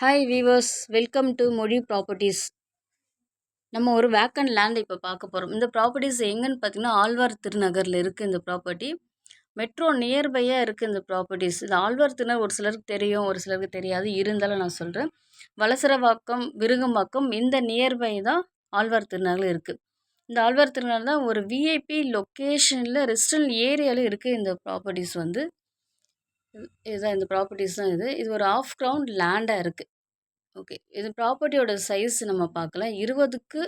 Hi viewers, welcome to மொழி properties. நம்ம ஒரு வேக்கண்ட் லேண்ட் இப்போ பார்க்க போகிறோம். இந்த ப்ராப்பர்ட்டிஸ் எங்கன்னு பார்த்தீங்கன்னா ஆழ்வார் திருநகரில் இருக்குது. இந்த ப்ராப்பர்ட்டி மெட்ரோ நியர்பையாக இருக்குது. இந்த ப்ராப்பர்ட்டிஸ் இந்த ஆழ்வார் திருநகர் ஒரு சிலருக்கு தெரியும், ஒரு சிலருக்கு தெரியாது. இருந்தாலும் நான் சொல்கிறேன், வலசரவாக்கம், விருகம்பாக்கம் இந்த நியர்பை தான் ஆழ்வார் திருநகரில் இருக்குது. இந்த ஆழ்வார் திருநகர் தான் ஒரு விஐபி லொக்கேஷனில் ரெசிடென்ட் ஏரியாவில் இருக்குது. இந்த ப்ராப்பர்ட்டிஸ் வந்து இதுதான், இந்த ப்ராப்பர்ட்டிஸ் தான் இது ஒரு ஆஃப் கிரவுண்ட் லேண்டாக இருக்குது. ஓகே, இது ப்ராப்பர்ட்டியோட சைஸ் நம்ம பார்க்கலாம். 20க்கு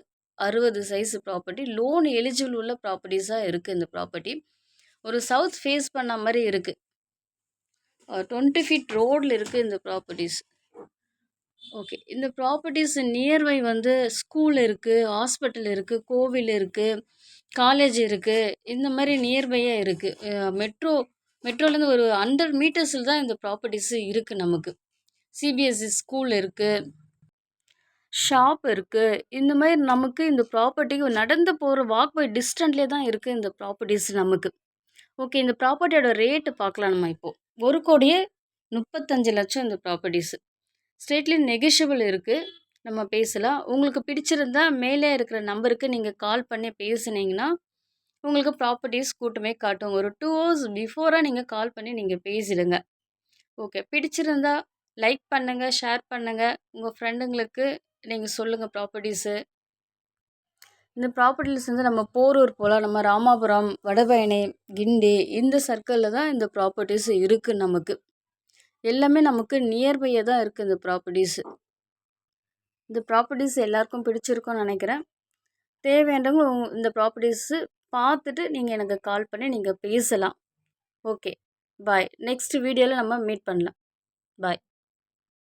60 சைஸ் ப்ராப்பர்ட்டி. லோன் எலிஜிபிள் உள்ள ப்ராப்பர்ட்டிஸாக இருக்குது. இந்த ப்ராப்பர்ட்டி ஒரு சவுத் ஃபேஸ் பண்ண மாதிரி இருக்குது. 20 ஃபீட் ரோடில் இருக்குது இந்த ப்ராப்பர்ட்டிஸ். ஓகே, இந்த ப்ராப்பர்ட்டிஸ் நியர்பை வந்து ஸ்கூல் இருக்குது, ஹாஸ்பிட்டல் இருக்குது, கோவில் இருக்குது, காலேஜ் இருக்குது. இந்த மாதிரி நியர்பையாக இருக்குது. மெட்ரோலேருந்து ஒரு 100 மீட்டர்ஸில் தான் இந்த ப்ராப்பர்ட்டிஸு இருக்குது. நமக்கு சிபிஎஸ்சி ஸ்கூல் இருக்குது, ஷாப் இருக்குது. இந்த மாதிரி நமக்கு இந்த ப்ராப்பர்ட்டிக்கு நடந்து போகிற வாக்பை டிஸ்டன்ட்லேயே தான் இருக்குது இந்த ப்ராப்பர்ட்டிஸ் நமக்கு. ஓகே, இந்த ப்ராப்பர்ட்டியோட ரேட்டு பார்க்கலாம். நம்ம இப்போது 1,35,00,000 இந்த ப்ராப்பர்ட்டிஸு. ஸ்ட்ரெயிட்லி நெகோஷியபிள் இருக்குது, நம்ம பேசலாம். உங்களுக்கு பிடிச்சிருந்தா மேலே இருக்கிற நம்பருக்கு நீங்கள் கால் பண்ணி பேசுனீங்கன்னா உங்களுக்கு ப்ராப்பர்ட்டிஸ் கூட்டமே காட்டும். ஒரு 2 ஹவர்ஸ் பிஃபோராக நீங்கள் கால் பண்ணி நீங்கள் பேசிடுங்க. ஓகே, பிடிச்சிருந்தா லைக் பண்ணுங்கள், ஷேர் பண்ணுங்கள், உங்கள் ஃப்ரெண்டுங்களுக்கு நீங்கள் சொல்லுங்கள் ப்ராப்பர்ட்டிஸு. இந்த ப்ராப்பர்ட்டிஸ் வந்து நம்ம போரூர் போகலாம், நம்ம ராமாபுரம், வடபழனி, கிண்டி இந்த சர்க்கிளில் தான் இந்த ப்ராப்பர்ட்டிஸ் இருக்குது. நமக்கு எல்லாமே நமக்கு நியர்பையாக தான் இருக்குது இந்த ப்ராப்பர்ட்டிஸு. இந்த ப்ராப்பர்ட்டிஸ் எல்லாருக்கும் பிடிச்சிருக்கும்னு நினைக்கிறேன். தேவையானவங்க இந்த ப்ராப்பர்ட்டிஸு பார்த்துட்டு நீங்கள் எனக்கு கால் பண்ணி நீங்கள் பேசலாம். ஓகே, பாய். நெக்ஸ்ட் வீடியோவில் நம்ம மீட் பண்ணலாம். பாய்.